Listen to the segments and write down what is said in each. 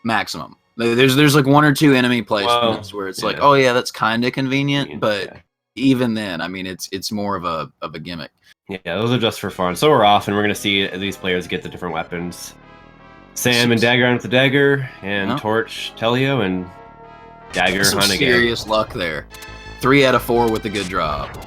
maximum. There's like 1 or 2 enemy placements where it's like, oh yeah, that's kind of convenient, but even then, I mean, it's more of a gimmick. Yeah, those are just for fun. So we're off, and we're gonna see these players get the different weapons. Sam and d4gr0n with the dagger, and Torch, Teleo, and dagger. Some serious luck there. 3 out of 4 with a good drop.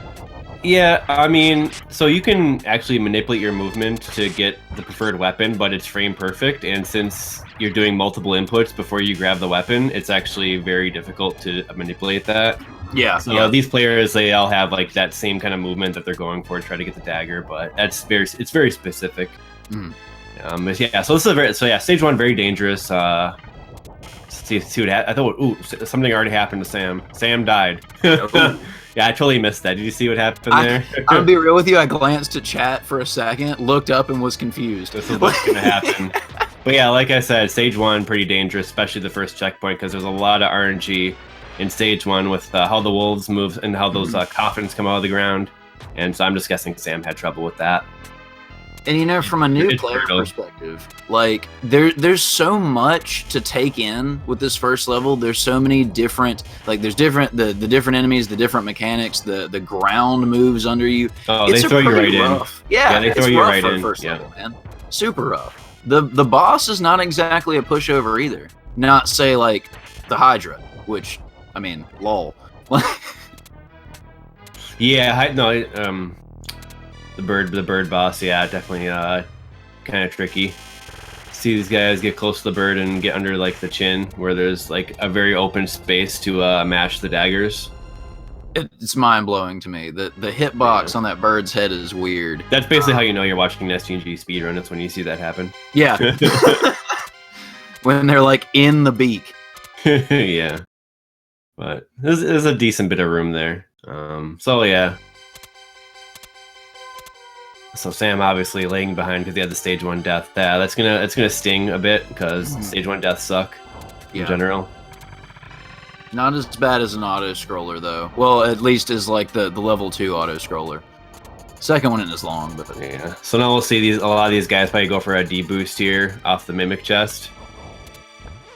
Yeah, I mean, so you can actually manipulate your movement to get the preferred weapon, but it's frame perfect, and since you're doing multiple inputs before you grab the weapon, it's actually very difficult to manipulate that. Yeah. So these players, they all have like that same kind of movement that they're going for to try to get the dagger, but it's very specific. Yeah, so this is stage 1, very dangerous. See what happened. I thought, something already happened to Sam. Sam died. Yeah, I totally missed that. Did you see what happened there? I'm gonna be real with you. I glanced at chat for a second, looked up, and was confused. This is what's gonna happen. But yeah, like I said, stage 1 pretty dangerous, especially the first checkpoint, because there's a lot of RNG in stage 1 with how the wolves move and how those coffins come out of the ground. And so I'm just guessing Sam had trouble with that. And you know, from a new player perspective, like there's so much to take in with this first level. There's so many different, like there's the different enemies, the different mechanics, the ground moves under you. Oh, they throw you right in. Yeah, they throw you right in. First level, man. Super rough. The boss is not exactly a pushover either. Not say like the Hydra, which I mean, lol. Yeah, the bird boss, yeah, definitely kind of tricky. See these guys get close to the bird and get under like the chin, where there's like a very open space to mash the daggers. It's mind blowing to me. The hitbox on that bird's head is weird. That's basically how you know you're watching an STG speedrun. It's when you see that happen. Yeah. When they're like in the beak. Yeah. But there's a decent bit of room there. So yeah. So Sam obviously laying behind because he had the stage 1 death. Yeah, that's gonna sting a bit because stage 1 deaths suck in general. Not as bad as an auto scroller though. Well, at least as like the level 2 auto scroller. Second one isn't as long, but yeah. So now we'll see a lot of these guys probably go for a D boost here off the mimic chest.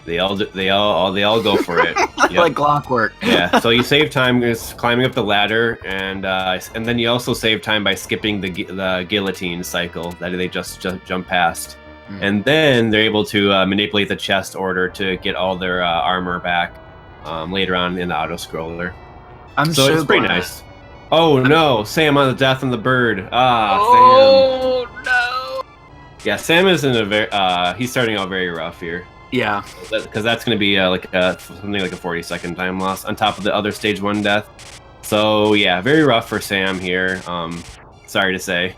They all go for it. Yep. Like clockwork. Yeah. So you save time just climbing up the ladder, and then you also save time by skipping the guillotine cycle that they just jump past, and then they're able to manipulate the chest order to get all their armor back later on in the auto scroller. So it's pretty nice. Oh no, Sam on the death on the bird. Sam. Oh no. Yeah, Sam is in a very he's starting out very rough here. Yeah, because that's going to be something like a 40-second time loss on top of the other stage 1 death. So yeah, very rough for Sam here. Sorry to say,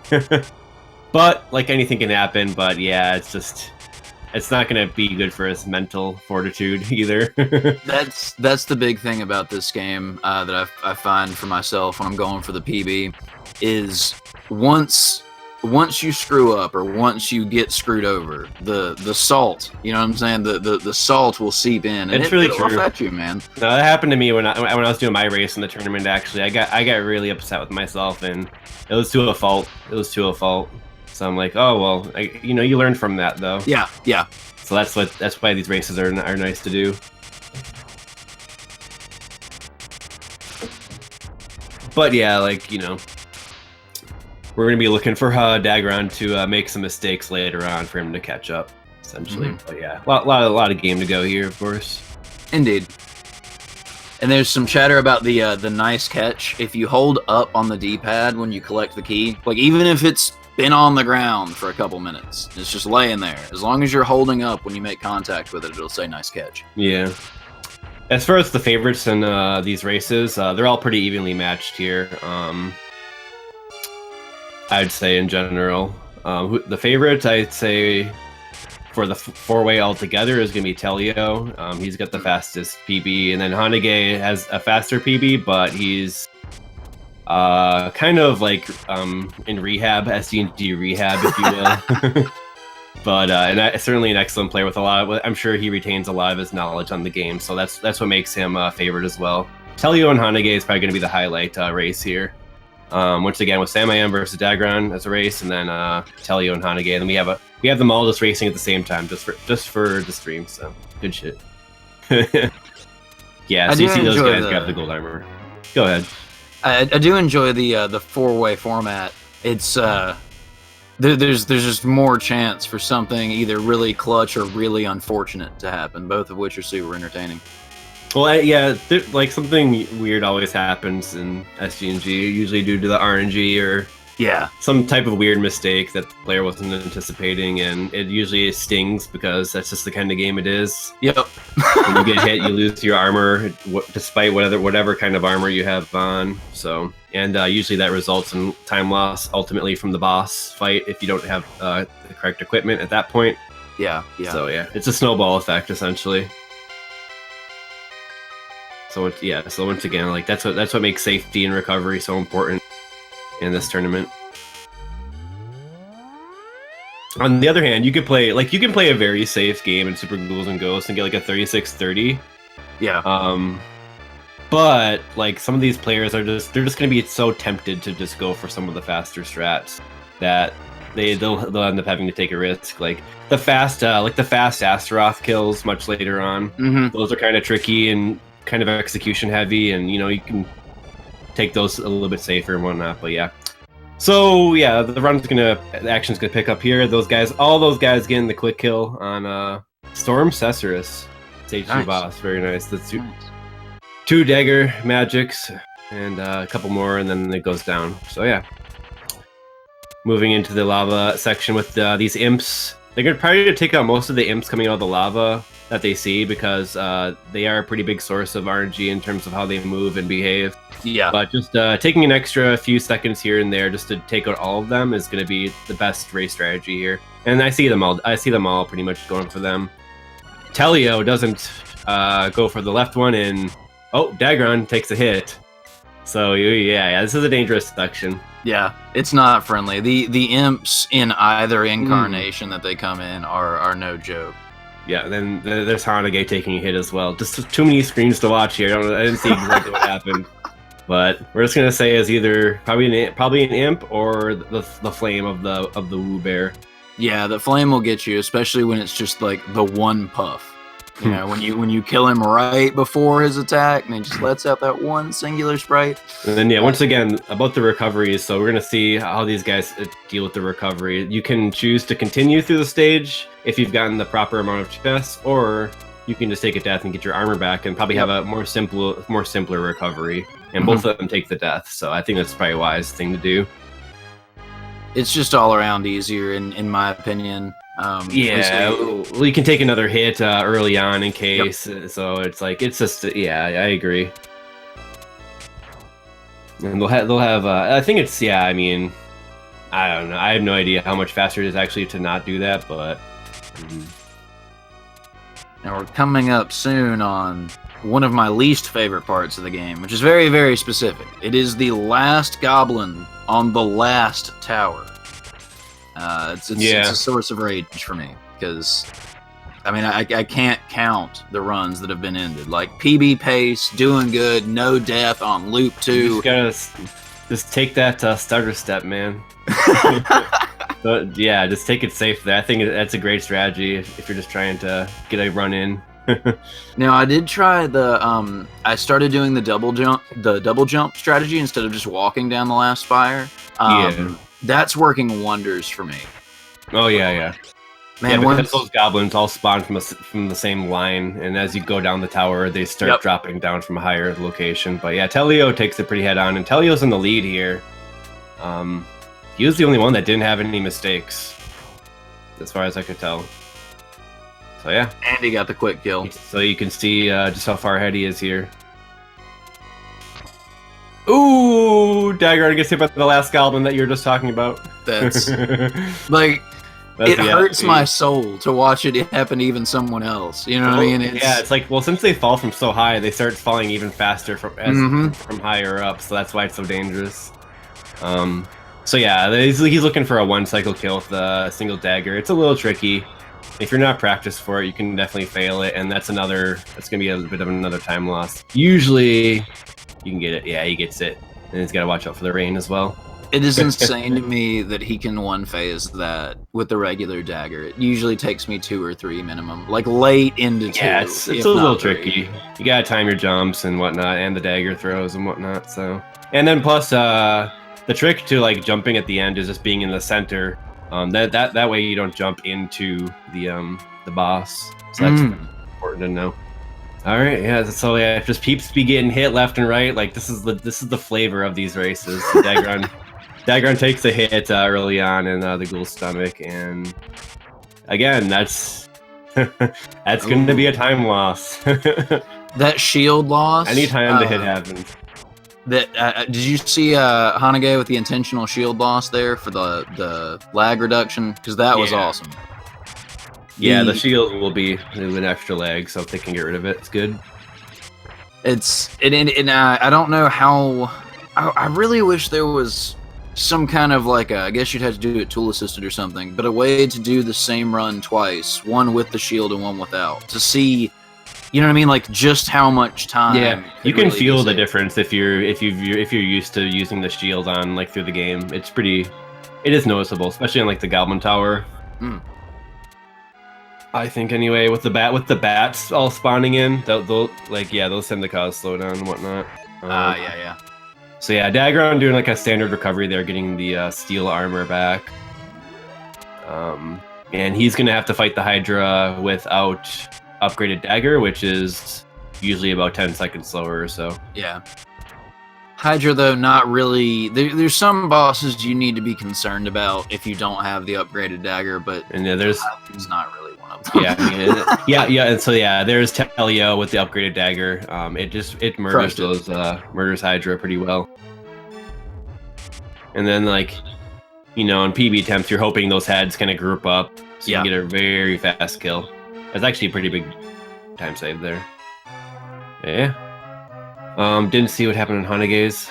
but like anything can happen. But yeah, it's not going to be good for his mental fortitude either. That's the big thing about this game that I find for myself when I'm going for the PB is once you screw up or once you get screwed over, the salt, you know what I'm saying? The salt will seep in, and it'll affect you, man. No, that happened to me when I was doing my race in the tournament. Actually, I got really upset with myself, and it was to a fault. So I'm like, oh well, you learn from that though. Yeah. So that's why these races are nice to do. But yeah, like we're going to be looking for d4gr0n to make some mistakes later on for him to catch up, essentially. But yeah, a lot of game to go here, of course. Indeed. And there's some chatter about the nice catch. If you hold up on the D-pad when you collect the key, like even if it's been on the ground for a couple minutes, it's just laying there. As long as you're holding up when you make contact with it, it'll say nice catch. Yeah. As far as the favorites in these races, they're all pretty evenly matched here. I'd say in general. The favorite, I'd say, for the 4-way altogether is going to be Teleo. He's got the fastest PB, and then Hanage has a faster PB, but he's kind of like in rehab, SDG rehab, if you will. But certainly an excellent player with a lot of, I'm sure he retains a lot of his knowledge on the game, so that's what makes him a favorite as well. Teleo and Hanage is probably going to be the highlight race here. Once again with Samayam versus d4gr0n as a race, and then Teleo and Hanage. And then we have them all just racing at the same time, just for the stream. So good shit. Yeah, so you see those guys grab the gold armor. Go ahead. I do enjoy the four-way format. It's there's just more chance for something either really clutch or really unfortunate to happen, both of which are super entertaining. Well, yeah, like something weird always happens in SG&G, usually due to the RNG or some type of weird mistake that the player wasn't anticipating, and it usually stings because that's just the kind of game it is. Yep. When you get hit, you lose your armor, despite whatever kind of armor you have on. So, and usually that results in time loss ultimately from the boss fight if you don't have the correct equipment at that point. Yeah. So yeah, it's a snowball effect essentially. So so once again, like that's what makes safety and recovery so important in this tournament. On the other hand, you can play a very safe game in Super Ghouls'n Ghosts and get like a 36-30. Yeah. But like some of these players they're just gonna be so tempted to just go for some of the faster strats that they'll end up having to take a risk. Like the fast Astaroth kills much later on. Mm-hmm. Those are kind of tricky and kind of execution heavy, and you can take those a little bit safer and whatnot. But yeah, so yeah, the action's gonna pick up here. All those guys getting the quick kill on Storm Cesarus, stage 2 boss. Very nice. That's two dagger magics and a couple more, and then it goes down. So yeah, moving into the lava section with these imps. They're gonna probably take out most of the imps coming out of the lava that they see, because they are a pretty big source of RNG in terms of how they move and behave. Yeah. But just taking an extra few seconds here and there just to take out all of them is going to be the best race strategy here. And I see them all pretty much going for them. Teleo doesn't go for the left one, and d4gr0n takes a hit. So yeah, this is a dangerous section. Yeah, it's not friendly. The imps in either incarnation that they come in are no joke. Yeah, then there's Hanage taking a hit as well. Just too many screens to watch here. I didn't see exactly what happened, but we're just gonna say is either probably an imp or the flame of the woo bear. Yeah, the flame will get you, especially when it's just like the one puff. You know, when you kill him right before his attack, and he just lets out that one singular sprite. And then once again about the recoveries. So we're gonna see how these guys deal with the recovery. You can choose to continue through the stage if you've gotten the proper amount of chests, or you can just take a death and get your armor back, and probably have a more simpler recovery. And both of them take the death. So I think that's probably a wise thing to do. It's just all around easier, in my opinion. Well, you can take another hit early on in case. So it's like it's just I agree. And they'll have I think it's I mean, I don't know. I have no idea how much faster it is actually to not do that, but. And we're coming up soon on one of my least favorite parts of the game, which is very, very specific. It is the last goblin on the last tower. It's a source of rage for me, because I mean I can't count the runs that have been ended. Like PB pace, doing good, no death on loop 2. You just gotta just take that starter step, man. Yeah, just take it safe there. I think that's a great strategy if you're just trying to get a run in. Now I did try I started doing the double jump strategy instead of just walking down the last spire. That's working wonders for me. Oh yeah. Man, because those goblins all spawn from the same line, and as you go down the tower, they start dropping down from a higher location. But yeah, Teleo takes it pretty head on, and Teleo's in the lead here. He was the only one that didn't have any mistakes, as far as I could tell. So yeah. And he got the quick kill. So you can see just how far ahead he is here. Ooh, d4gr0n gets hit by the last goblin that you were just talking about. That's like it hurts my soul to watch it happen to even someone else. You know what I mean? It's like, well, since they fall from so high, they start falling even faster from higher up. So that's why it's so dangerous. So yeah, he's looking for a one-cycle kill with a single dagger. It's a little tricky. If you're not practiced for it, you can definitely fail it, and that's gonna be a bit of another time loss. Usually, you can get it. Yeah, he gets it. And he's got to watch out for the rain as well. It is insane to me that he can one phase that with the regular dagger. It usually takes me 2 or 3 minimum, like late into 2. Yeah, it's a little tricky. You gotta time your jumps and whatnot, and the dagger throws and whatnot. So, and then plus the trick to like jumping at the end is just being in the center. That way you don't jump into the boss. So that's important to know. All right, yeah. So yeah, just peeps be getting hit left and right. Like this is the flavor of these races. d4gr0n takes a hit early on in the ghoul's stomach, and again, that's going to be a time loss. That shield loss. Anytime the hit happens. Did you see Hanage with the intentional shield loss there for the lag reduction? Because that was awesome. Yeah, the shield will be an extra lag, so if they can get rid of it, it's good. I don't know how. I really wish there was some kind of like I guess you'd have to do it tool assisted or something, but a way to do the same run twice, one with the shield and one without, to see, you know what I mean, like just how much time. Yeah, you can really feel the difference if you're used to using the shield on like through the game. It is noticeable, especially on like the Goblin Tower. I think anyway, with the bats all spawning in, they'll tend to cause slowdown and whatnot. Yeah. So yeah, d4gr0n doing like a standard recovery there, getting the steel armor back. And he's gonna have to fight the Hydra without upgraded dagger, which is usually about 10 seconds slower or so. Yeah. Hydra, though, not really. There's some bosses you need to be concerned about if you don't have the upgraded dagger, but it's not really one of them. Yeah, and so yeah, there's Teleo with the upgraded dagger. It murders murders Hydra pretty well. And then like, in PB attempts, you're hoping those heads kind of group up so you can get a very fast kill. That's actually a pretty big time save there. Yeah. Didn't see what happened in Hanage's,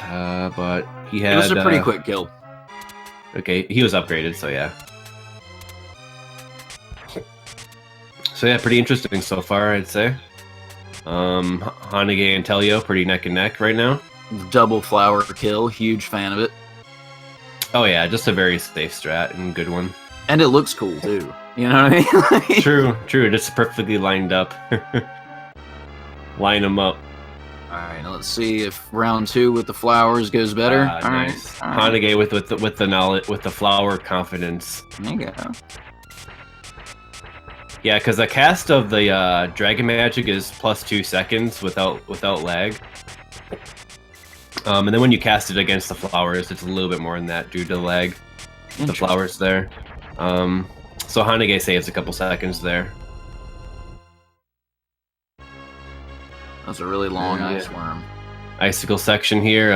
but he had. It was a pretty quick kill. Okay, he was upgraded, so yeah. So yeah, pretty interesting so far, I'd say. Hanage and Teleo pretty neck and neck right now. Double flower kill, huge fan of it. Oh yeah, just a very safe strat and good one. And it looks cool too. You know what I mean? True. Just perfectly lined up. Line them up. All right, now let's see if round 2 with the flowers goes better. Nice. Hanage with the knowledge, with the flower confidence. There you go. Yeah, because the cast of the dragon magic is +2 seconds without lag. And then when you cast it against the flowers, it's a little bit more than that due to the lag. The flowers there. So Hanage saves a couple seconds there. That's a really long ice worm. Icicle section here.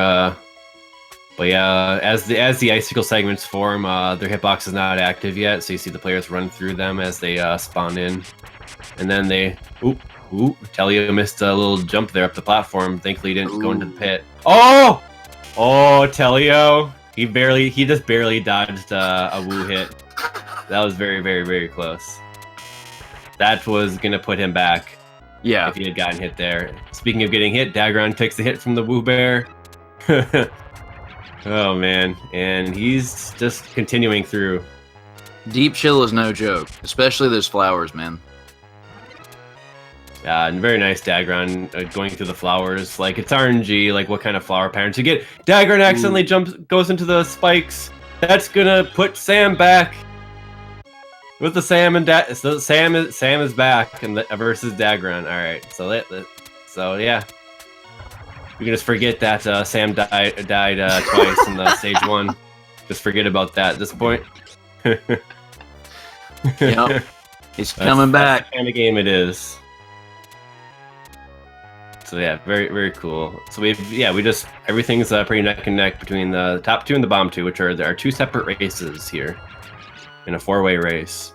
But yeah, as the icicle segments form, their hitbox is not active yet, so you see the players run through them as they spawn in, and then they Teleo missed a little jump there up the platform. Thankfully, he didn't go into the pit. Oh, Teleo! He just barely dodged a woo hit. That was very, very, very close. That was gonna put him back. Yeah. If he had gotten hit there. Speaking of getting hit, d4gr0n takes the hit from the woo bear. Oh man, and he's just continuing through. Deep chill is no joke, especially those flowers, man. And very nice d4gr0n going through the flowers. Like, it's RNG, like what kind of flower patterns you get. d4gr0n accidentally goes into the spikes. That's gonna put Sam back. With the Sam and so Sam is back and versus d4gr0n. All right, so yeah. We can just forget that Sam died twice in the stage 1. Just forget about that at this point. Yep, he's coming back. That's the kind of game it is. So yeah, very, very cool. So everything's pretty neck and neck between the top 2 and the bottom 2, which are there are 2 separate races here in a 4-way race.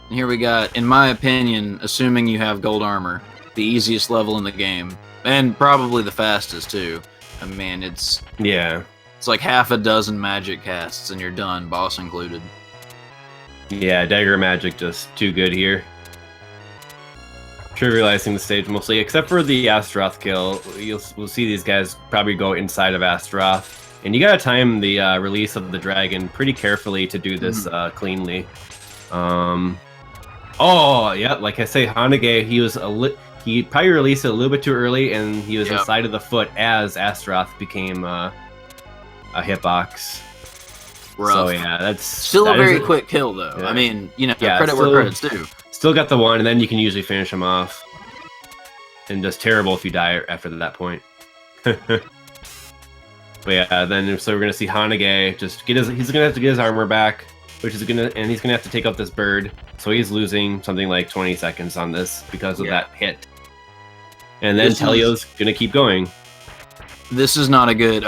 Here we got, in my opinion, assuming you have gold armor, the easiest level in the game, and probably the fastest too. I mean, it's like half a dozen magic casts and you're done, boss included. Yeah, dagger magic just too good here. trivializing the stage mostly, except for the Astaroth kill. We'll see these guys probably go inside of Astaroth, and you gotta time the release of the dragon pretty carefully to do this cleanly. Oh yeah, like I say, Hanage, he probably released it a little bit too early, and he was inside of the foot as Astaroth became a hitbox. Rough. So yeah, that's still a very quick kill though. Yeah. I mean, you know, credit where credit's due. Still got the one, and then you can usually finish him off. And just terrible if you die after that point. But yeah, then so we're gonna see Hanage just he's gonna have to get his armor back, and he's gonna have to take out this bird. So he's losing something like 20 seconds on this because of that hit. And then Teleo's gonna keep going. This is not a good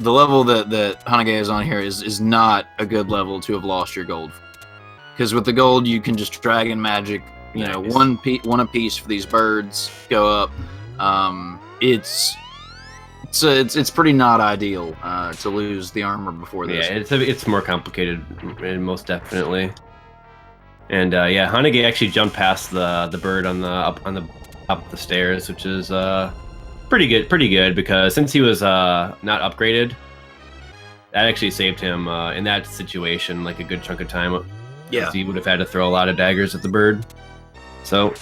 the level that Hanage is on here is not a good level to have lost your gold. Because with the gold, you can just dragon magic, you know, one apiece for these birds, go up. It's pretty not ideal to lose the armor before this. Yeah, it's more complicated, most definitely. And yeah, Hanage actually jumped past the bird on the up of the stairs, which is pretty good because since he was not upgraded, that actually saved him in that situation like a good chunk of time. Yeah, he would have had to throw a lot of daggers at the bird. So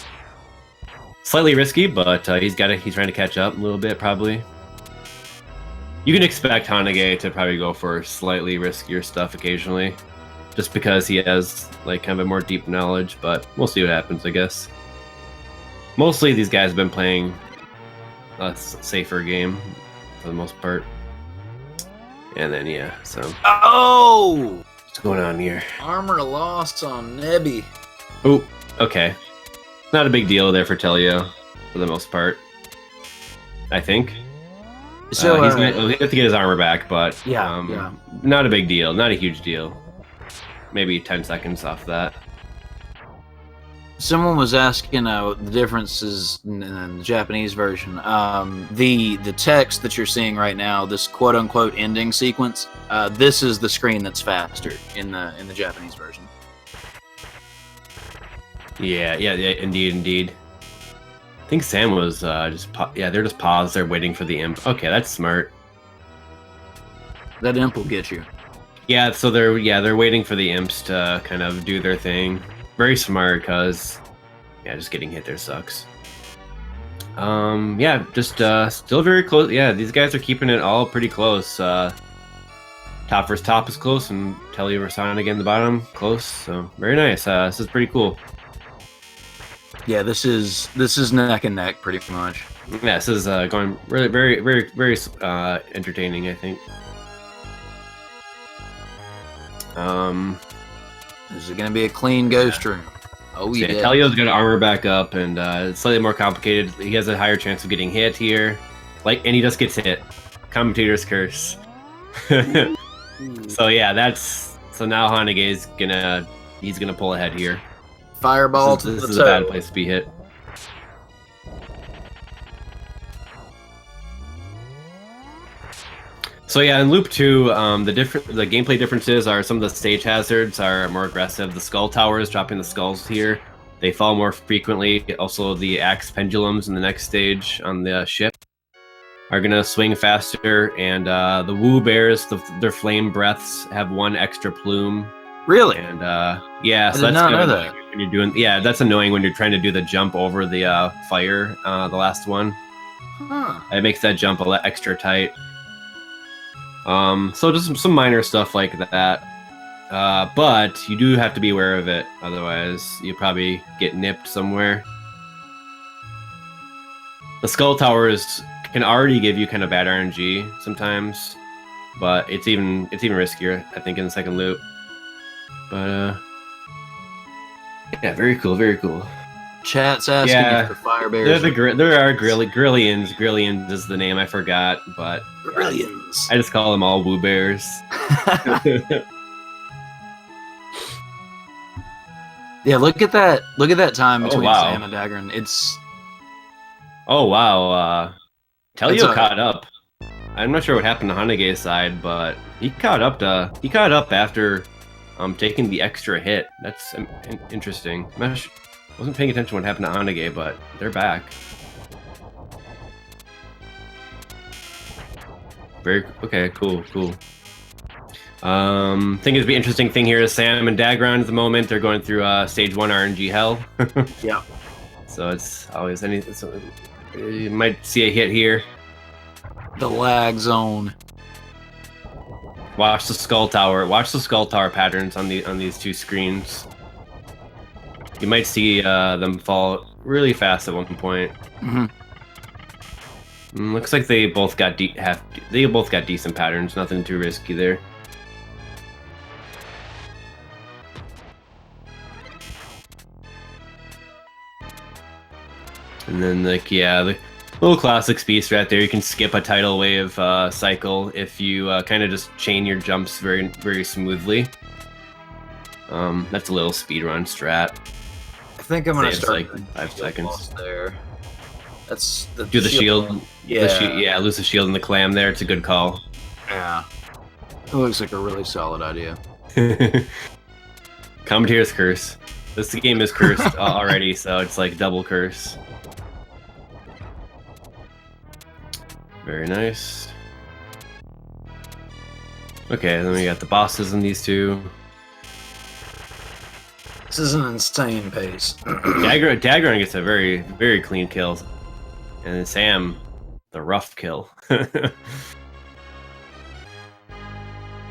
slightly risky, but he's trying to catch up a little bit probably. You can expect Hanage to probably go for slightly riskier stuff occasionally, just because he has like kind of a more deep knowledge. But we'll see what happens, I guess. Mostly these guys have been playing a safer game for the most part. And then yeah, so what's going on here? Armor loss on Nebby. Oh, okay. Not a big deal there for Teleo for the most part, I think. So he'll have to get his armor back, but not a big deal, not a huge deal. Maybe 10 seconds off that. Someone was asking the differences in the Japanese version. The text that you're seeing right now, this quote-unquote ending sequence, this is the screen that's faster in the Japanese version. Yeah, indeed. I think Sam was they're just paused. They're waiting for the imp. Okay, that's smart. That imp will get you. Yeah, so they're waiting for the imps to kind of do their thing. Very smart, because just getting hit there sucks. Still very close. Yeah, these guys are keeping it all pretty close. Top versus top is close, and Teleo versus Hanage in the bottom close. So very nice. This is pretty cool. Yeah, this is neck and neck pretty much. Yeah, this is going really very entertaining, I think. Is it going to be a clean ghost room? Oh yeah. Teleo's got armor back up, and it's slightly more complicated. He has a higher chance of getting hit here, and he just gets hit. Commentator's curse. So yeah, so now Hanage's gonna pull ahead here. Fireball. This is a bad place to be hit. So yeah, in Loop 2, the gameplay differences are some of the stage hazards are more aggressive. The skull towers, dropping the skulls here, they fall more frequently. Also, the axe pendulums in the next stage on the ship are gonna swing faster, and the Woo Bears, their flame breaths have one extra plume. Really? And so that's not know that. When you're doing, that's annoying when you're trying to do the jump over the fire, the last one. Huh. It makes that jump a lot extra tight. So just some minor stuff like that. But you do have to be aware of it, otherwise you probably get nipped somewhere. The skull towers can already give you kind of bad RNG sometimes, but it's even riskier, I think, in the second loop. But very cool, very cool. Chat's asking for fire bears. There are Grillions. Grillions is the name, I forgot, but Grillions. I just call them all Woo Bears. Yeah, look at that time between Sam and d4gr0n. It's oh wow. Teleo caught up. I'm not sure what happened to Hanage's side, but he caught up after taking the extra hit. That's interesting. Wasn't paying attention to what happened to Onage, but they're back. Very okay, cool. Think it'd be interesting thing here is Sam and d4gr0n at the moment. They're going through stage 1 RNG hell. Yeah. So it's always you might see a hit here. The lag zone. Watch the skull tower. Watch the skull tower patterns on these two screens. You might see them fall really fast at one point. Looks like they both got decent patterns. Nothing too risky there. And then the little classic speed strat there. You can skip a tidal wave cycle if you kind of just chain your jumps very, very smoothly. That's a little speedrun strat. I think I'm gonna start like 5 seconds there. That's the do the shield. Yeah, lose the shield in the clam there. It's a good call. Yeah, it looks like a really solid idea. Commentator's curse. This game is cursed already, so it's like double curse. Very nice. Okay, then we got the bosses in these two. This is an insane pace. d4gr0n gets a very, very clean kill. And then Sam, the rough kill.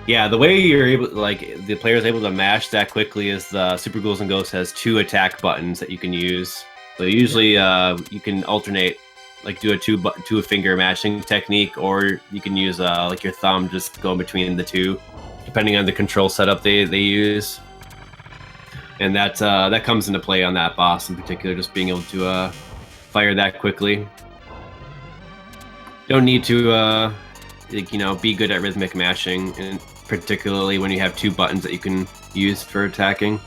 Yeah, the way you're able, like, the player's able to mash that quickly is the Super Ghouls'n Ghosts has 2 attack buttons that you can use. So usually you can alternate, like do a two finger mashing technique, or you can use like your thumb, just go between the two, depending on the control setup they use. And that comes into play on that boss in particular, just being able to fire that quickly. Don't need to be good at rhythmic mashing, and particularly when you have 2 buttons that you can use for attacking.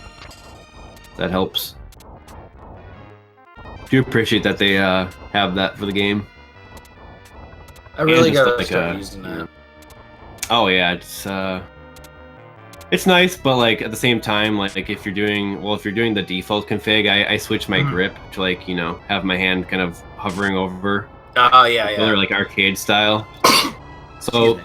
That helps. Do appreciate that they have that for the game. I really gotta start using that. Oh yeah, it's nice, but like at the same time, like if you're doing the default config, I switch my grip to have my hand kind of hovering over. Oh yeah. They're like arcade style. So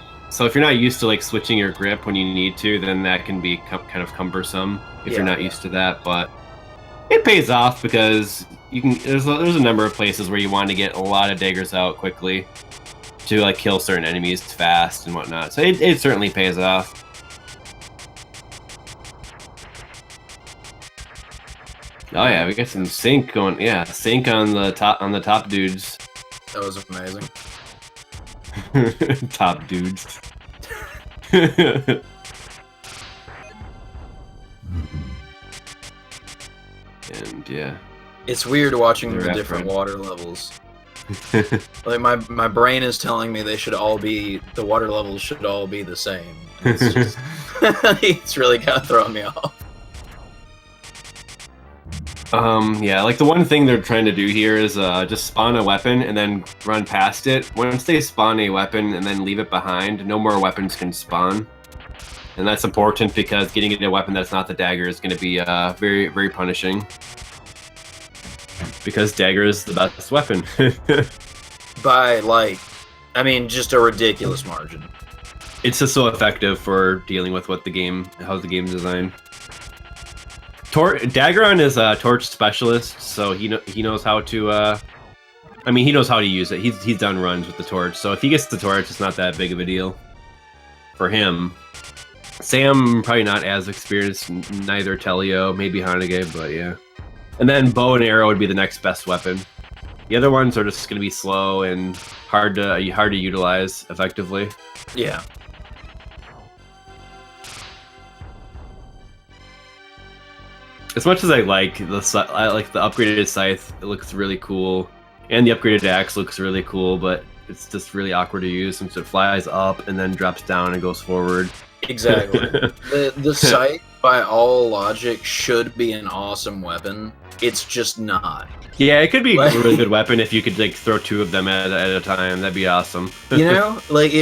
if you're not used to like switching your grip when you need to, then that can be kind of cumbersome if you're not used to that. But it pays off because you can. There's a number of places where you want to get a lot of daggers out quickly to like kill certain enemies fast and whatnot. So it certainly pays off. Oh yeah, we got some sync going. Yeah, sync on the top dudes. That was amazing. Top dudes. And yeah, it's weird watching the different water levels. Like my brain is telling me the water levels should all be the same. It's just, it's really kind of throwing me off. Yeah, like the one thing they're trying to do here is just spawn a weapon and then run past it. Once they spawn a weapon and then leave it behind, no more weapons can spawn. And that's important because getting into a weapon that's not the dagger is going to be very, very punishing. Because dagger is the best weapon. By just a ridiculous margin. It's just so effective for dealing with how the game is designed. d4gr0n is a torch specialist, so he knows how to. He knows how to use it. He's done runs with the torch, so if he gets the torch, it's not that big of a deal for him. Sam probably not as experienced. Neither Teleo, maybe Hanage, but yeah. And then bow and arrow would be the next best weapon. The other ones are just going to be slow and hard to utilize effectively. Yeah. As much as I like the upgraded scythe, it looks really cool, and the upgraded axe looks really cool, but it's just really awkward to use since it flies up and then drops down and goes forward. Exactly. the scythe, by all logic, should be an awesome weapon. It's just not. Yeah, it could be a really good weapon if you could like throw 2 of them at a time. That'd be awesome. It's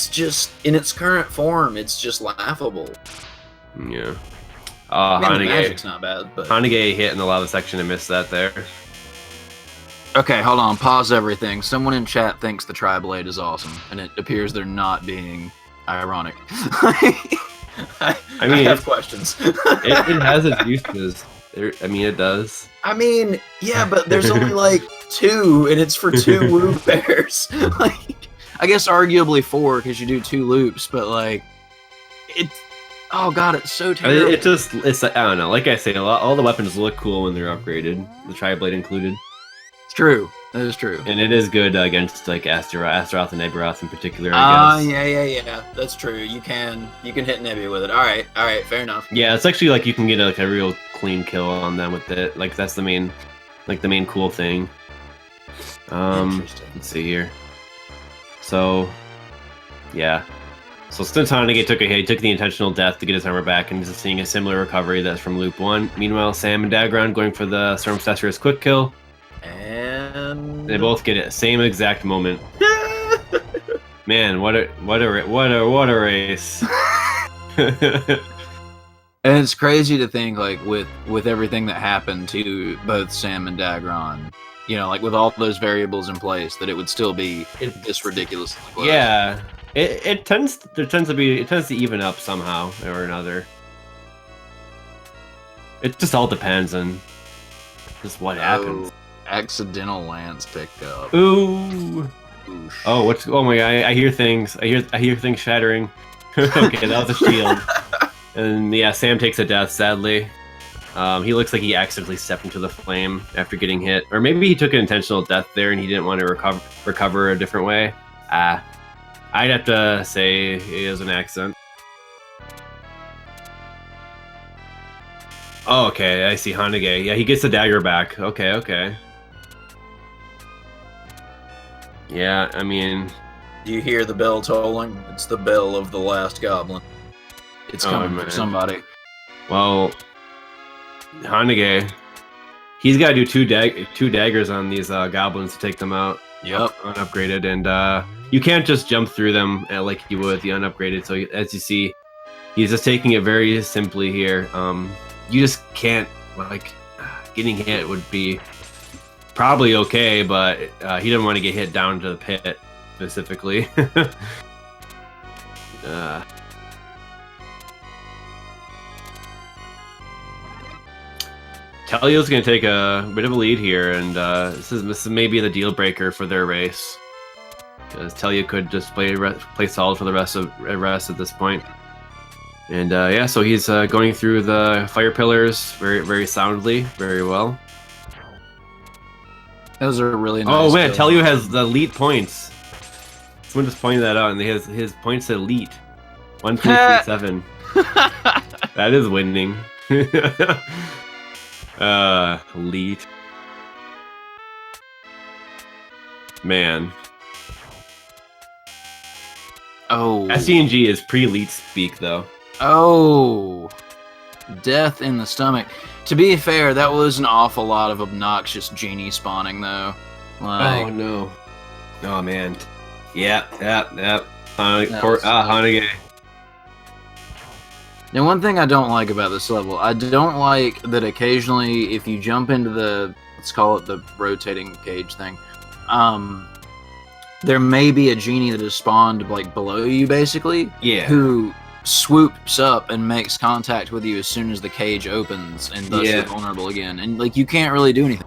just in its current form, it's just laughable. Yeah. I mean, the Hanage. magic's not bad, but Hanage hit in the lava section and missed that there. okay, hold on, pause everything. Someone in chat thinks the Tri-Blade is awesome, and it appears they're not being ironic. I mean, have questions. it has its uses. I mean, it does. I mean, yeah, but there's only like 2, and it's for 2 woo pairs. Like, I guess arguably 4 because you do 2 loops, but like, it. Oh god, it's so terrible. It's I don't know. Like I say, all the weapons look cool when they're upgraded, the Tri-Blade included. It's true. That is true. And it is good against like Astaroth and Neburoth in particular, I guess. Yeah. That's true. You can hit Nebu with it. All right, fair enough. Yeah, it's actually like you can get like a real clean kill on them with it. Like that's the main cool thing. Let's see here. So, yeah. So since Hanage took a hit, he took the intentional death to get his armor back, and he's seeing a similar recovery that's from loop 1. Meanwhile, Sam and d4gr0n going for the Storm Sorceress quick kill. And they both get it same exact moment. Man, what a race! And it's crazy to think, like, with everything that happened to both Sam and d4gr0n, you know, like with all those variables in place, that it would still be this ridiculously close. Yeah, it tends to even up somehow or another. It just all depends on just what happens. Accidental lance pickup. Ooh. Oosh. Oh, oh my god! I hear things. I hear things shattering. Okay, that was a shield. And yeah, Sam takes a death, sadly. He looks like he accidentally stepped into the flame after getting hit. Or maybe he took an intentional death there and he didn't want to recover a different way. I'd have to say it is an accident. Oh, okay, I see Hanage. Yeah, he gets the dagger back. Okay. Yeah, I mean... Do you hear the bell tolling? It's the bell of the last goblin. It's coming for somebody. Well, Hanage, he's got to do two daggers on these goblins to take them out. Yep. Unupgraded, and you can't just jump through them like you would the unupgraded. So as you see, he's just taking it very simply here. You just can't, like, getting hit would be probably okay, but he didn't want to get hit down to the pit specifically. Teleo's going to take a bit of a lead here, and this is maybe the deal breaker for their race, because Teleo could just play solid for the rest at this point. And yeah, so he's going through the fire pillars very, very soundly, very well. Those are really nice. Oh man, Teleo has the elite points. Someone just pointed that out, and his points elite. 1, 3, 3, 7. That is winning. Elite. Man. Oh. SCNG is pre-elite speak, though. Oh. Death in the stomach. To be fair, that was an awful lot of obnoxious genie spawning, though. Like, oh, no. Oh, man. Yep. Hanage. Now, one thing I don't like about this level, I don't like that occasionally if you jump into the, let's call it the rotating cage thing, there may be a genie that is spawned like below you, basically, who swoops up and makes contact with you as soon as the cage opens, and thus you're vulnerable again. And like you can't really do anything.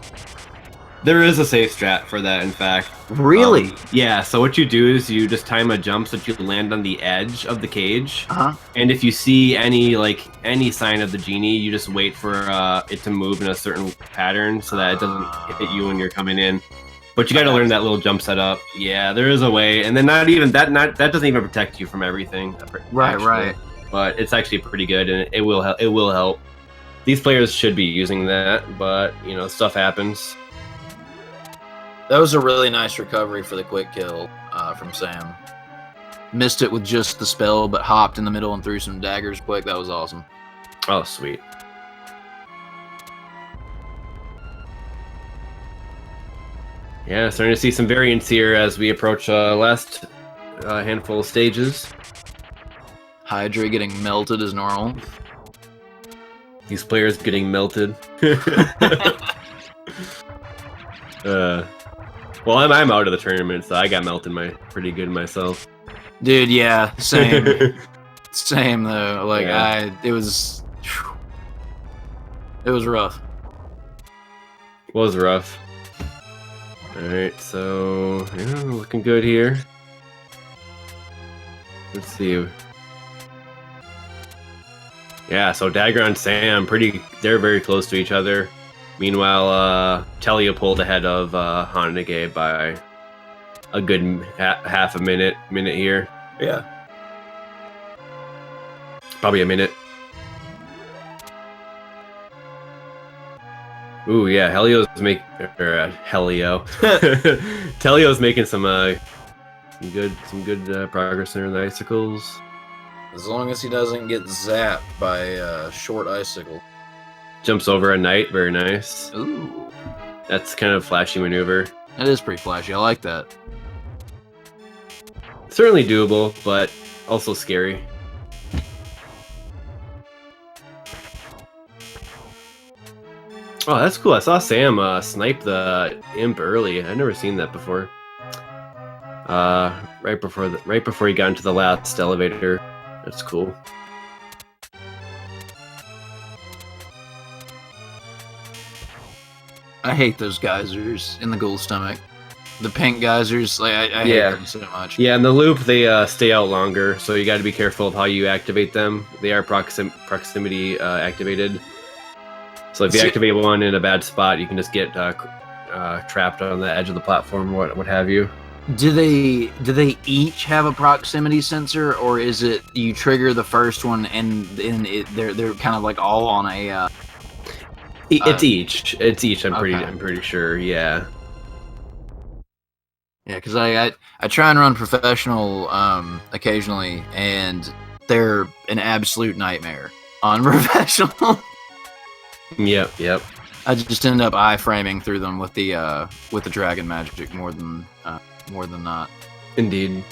There is a safe strat for that, in fact. Really? Yeah, so what you do is you just time a jump so that you land on the edge of the cage. And if you see any sign of the genie, you just wait for it to move in a certain pattern so that it doesn't hit you when you're coming in. But you got to learn that little jump setup. Yeah, there is a way, and then not even that doesn't even protect you from everything. Right. But it's actually pretty good, and it will help. These players should be using that, but you know, stuff happens. That was a really nice recovery for the quick kill from Sam. Missed it with just the spell, but hopped in the middle and threw some daggers quick. That was awesome. Oh, sweet. Yeah, starting to see some variance here as we approach last handful of stages. Hydra getting melted as normal. These players getting melted. Well, I'm out of the tournament, so I got melted pretty good myself. Dude, yeah, same. Same though. Like Yeah. it was rough. Was rough. Alright, so yeah, looking good here. Let's see. Yeah, so d4gr0n and Sam, they're very close to each other. Meanwhile, Teleo pulled ahead of Hanage by a good half a minute here. Yeah. Probably a minute. Ooh, yeah, Teleo's making some good progress there in the icicles. As long as he doesn't get zapped by a short icicle. Jumps over a knight, very nice. Ooh. That's kind of flashy maneuver. That is pretty flashy. I like that. Certainly doable, but also scary. Oh, that's cool. I saw Sam snipe the imp early. I've never seen that before. Right before he got into the last elevator. That's cool. I hate those geysers in the ghoul stomach. The pink geysers, like I hate them so much. Yeah, in the loop they stay out longer, so you got to be careful of how you activate them. They are proximity activated. So if you activate one in a bad spot, you can just get trapped on the edge of the platform, or what have you. Do they each have a proximity sensor, or is it you trigger the first one and they're kind of like all on a? It's each. I'm pretty sure. Yeah. Yeah, because I try and run professional occasionally, and they're an absolute nightmare on professional. Yep. I just end up iframing through them with the dragon magic more than not. Indeed.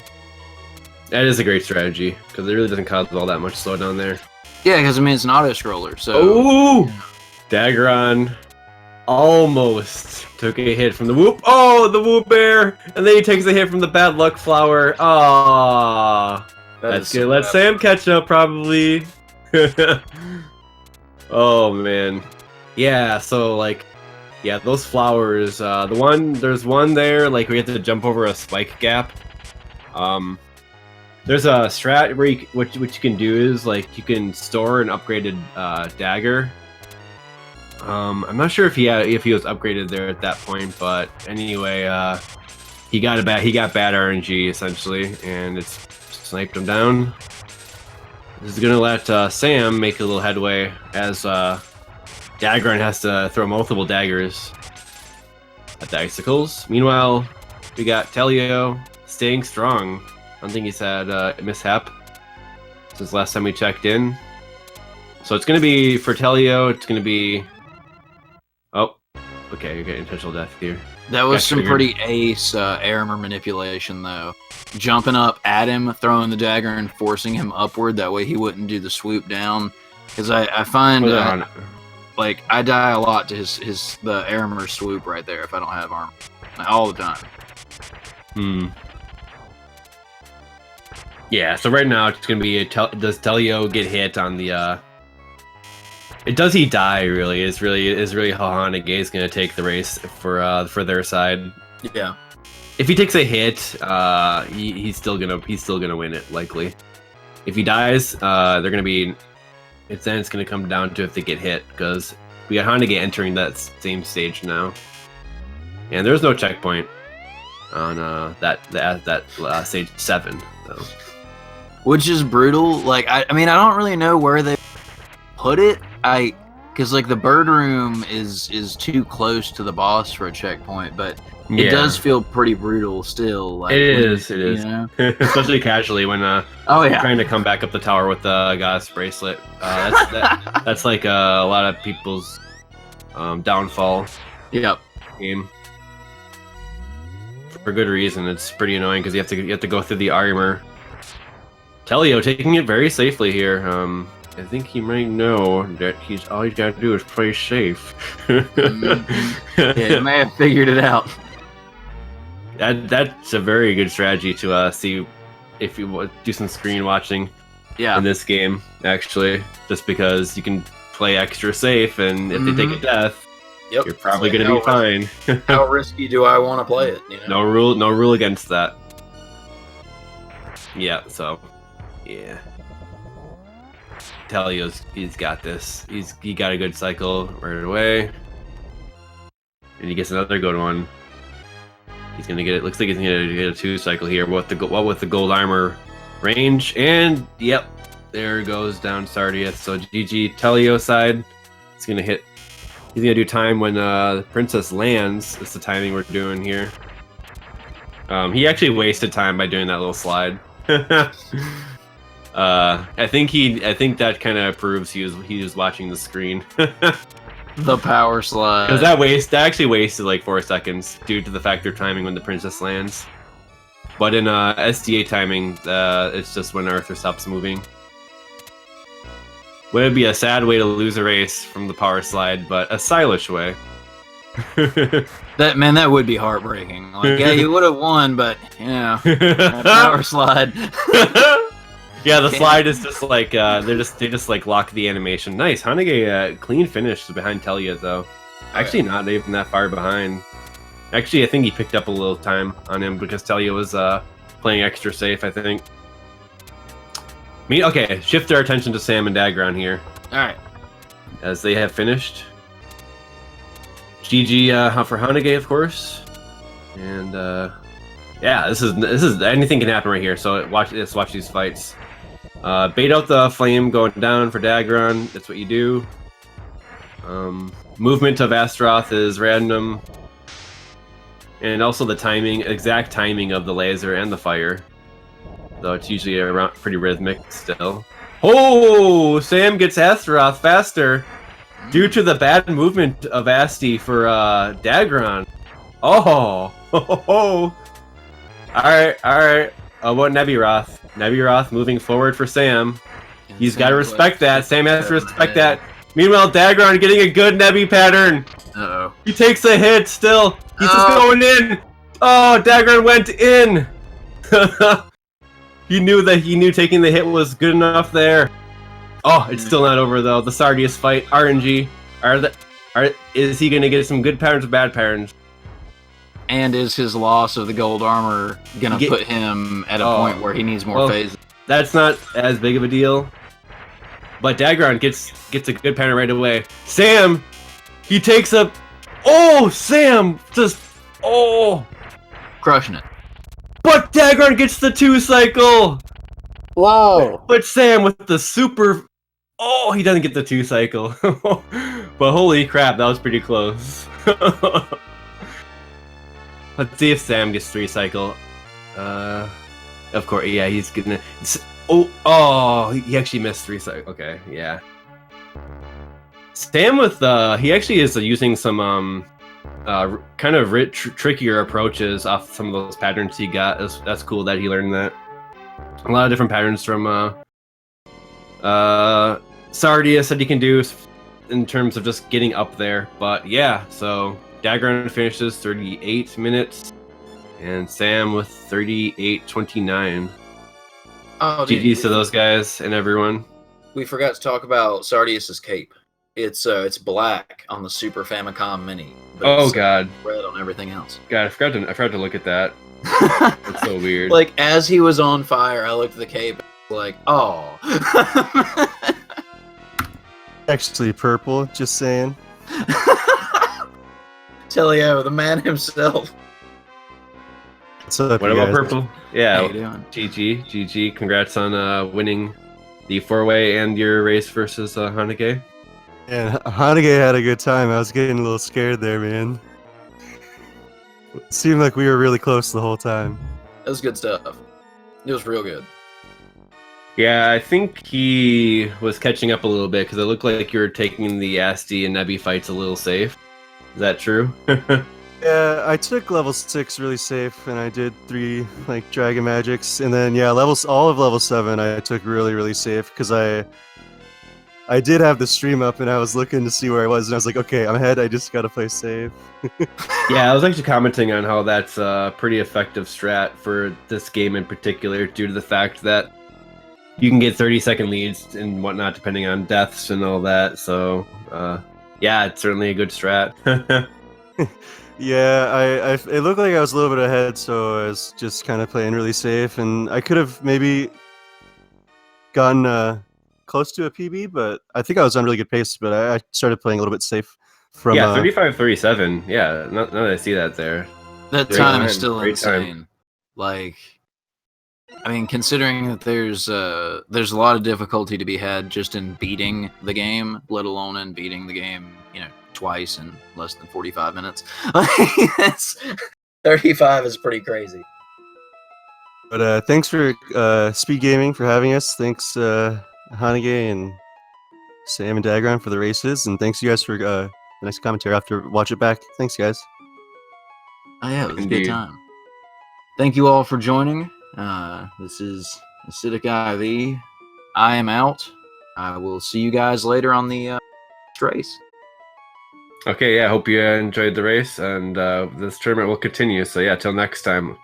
That is a great strategy, because it really doesn't cause all that much slowdown there. Yeah, because I mean it's an auto scroller, so. Ooh! d4gr0n almost took a hit from the whoop. Oh, the whoop bear! And then he takes a hit from the bad luck flower. Ah, that's good. Let Sam catch up, probably. Oh man, yeah. So like, yeah, those flowers. There's one there. Like we have to jump over a spike gap. There's a strat where what you can do is like you can store an upgraded dagger. I'm not sure if he was upgraded there at that point, but anyway, he got bad RNG essentially, and it's sniped him down. This is gonna let Sam make a little headway as d4gr0n has to throw multiple daggers at the icicles. Meanwhile, we got Teleo staying strong. I don't think he's had a mishap since last time we checked in. So it's gonna be for Teleo. It's gonna be. Oh, okay, you're getting intentional death here. That was some pretty ace armor manipulation, though. Jumping up at him, throwing the dagger, and forcing him upward. That way he wouldn't do the swoop down. Because I find, like, I die a lot to the armor swoop right there if I don't have armor. All the time. Yeah, so right now it's going to be, does Teleo get hit on the... Does he die? Really is really how Hanage is going to take the race for their side. Yeah. If he takes a hit, he's still gonna win it likely. If he dies, they're gonna be. It's gonna come down to if they get hit, because we got Hanage entering that same stage now, and there's no checkpoint on that stage 7. So. Which is brutal. Like I mean I don't really know where they put it. Because like the bird room is too close to the boss for a checkpoint, but it does feel pretty brutal still. Like, it is. You know? Especially casually when trying to come back up the tower with the goddess bracelet. That's like a lot of people's downfall. Yep. Game. For good reason. It's pretty annoying because you have to go through the armor. Teleo taking it very safely here. I think he might know that all he's got to do is play safe. Yeah, he may have figured it out. That's a very good strategy to see if you do some screen watching in this game, actually, just because you can play extra safe, and if they take a death, you're probably going to be fine. How risky do I want to play it? You know? No rule against that. Yeah, so yeah. Teleo's he's got this. He got a good cycle right away. And he gets another good one. He's gonna get it. Looks like he's gonna get a 2 cycle here. What with the gold armor range, and yep, there goes down Sardius. So GG Teleo side. It's gonna hit. He's gonna do time when the princess lands. That's the timing we're doing here. He actually wasted time by doing that little slide. I think that kind of proves he was watching the screen. The power slide. Because that actually wasted like 4 seconds due to the fact they're timing when the princess lands. But in SDA timing, it's just when Arthur stops moving. Would be a sad way to lose a race from the power slide, but a stylish way. That would be heartbreaking. Like, yeah, you would have won, but you know, that power slide. Yeah, the slide is just like they just like lock the animation. Nice, Hanage clean finish behind Teleo though. Actually, not even that far behind. Actually, I think he picked up a little time on him because Teleo was playing extra safe. I think. Okay, shift our attention to Sam and d4gr0n here. All right, as they have finished. GG for Hanage, of course, and yeah, this is anything can happen right here. So let's watch these fights. Bait out the flame going down for d4gr0n. That's what you do. Movement of Astaroth is random, and also the timing, exact timing of the laser and the fire. Though it's usually around pretty rhythmic still. Oh, Sam gets Astaroth faster due to the bad movement of Asti for d4gr0n. Oh, all right. About Nebiroth? Nebiroth moving forward for Sam. He's got to respect that. Sam has to respect that. Meanwhile, d4gr0n getting a good Nebi pattern. Uh-oh. He takes a hit still. He's just going in. Oh, d4gr0n went in. He knew taking the hit was good enough there. Oh, it's still not over though. The Sardius fight, RNG. Is he gonna get some good patterns or bad patterns? And is his loss of the gold armor gonna put him at a point where he needs more phases? That's not as big of a deal. But d4gr0n gets a good pattern right away. Sam, he takes a. Oh, Sam just crushing it. But d4gr0n gets the 2 cycle. Whoa! But Sam with the super. Oh, he doesn't get the 2 cycle. But holy crap, that was pretty close. Let's see if Sam gets 3 cycle. Of course, yeah, he's gonna. Oh, he actually missed 3 cycle. Okay, yeah. Sam with he actually is using some kind of trickier approaches off some of those patterns he got. That's cool that he learned that. A lot of different patterns from Sardius that he can do in terms of just getting up there. But yeah, so d4gr0n finishes 38 minutes, and Sam with 38:29. Oh, GG's to those guys and everyone. We forgot to talk about Sardius's cape. It's black on the Super Famicom Mini. Oh god, red on everything else. God, I forgot to look at that. That's so weird. Like as he was on fire, I looked at the cape, like, oh. Actually, purple. Just saying. Teleo, the man himself. What's up, what about guys? Purple? Yeah. How you doing? GG. Congrats on winning the 4-way and your race versus Hanage. Yeah, Hanage had a good time. I was getting a little scared there, man. It seemed like we were really close the whole time. That was good stuff. It was real good. Yeah, I think he was catching up a little bit because it looked like you were taking the Asti and Nebi fights a little safe. Is that true? Yeah, I took level 6 really safe, and I did 3 like dragon magics, and then yeah, all of level 7 I took really safe because I I did have the stream up, and I was looking to see where I was, and I was like, okay, I'm ahead. I just gotta play save. Yeah, I was actually commenting on how that's a pretty effective strat for this game in particular, due to the fact that you can get 30-second leads and whatnot, depending on deaths and all that. So, yeah, it's certainly a good strat. Yeah, it looked like I was a little bit ahead, so I was just kind of playing really safe, and I could have maybe gotten close to a PB, but I think I was on really good pace. But I started playing a little bit safe from. Yeah, 35-37. Yeah, now that I see that there. That Great time is time, still great time. insane. Like, I mean, considering that there's a lot of difficulty to be had just in beating the game, let alone in beating the game, twice in less than 45 minutes. That's 35 is pretty crazy. But thanks for SpeedGaming for having us. Thanks Hanage and Sam and d4gr0n for the races, and thanks you guys for the next commentary. After watch it back. Thanks guys. Oh yeah, it was a Indeed. good time. Thank you all for joining. This is Acidic IV. I am out. I will see you guys later on the race. Okay, yeah, hope you enjoyed the race, and this tournament will continue. So yeah, till next time.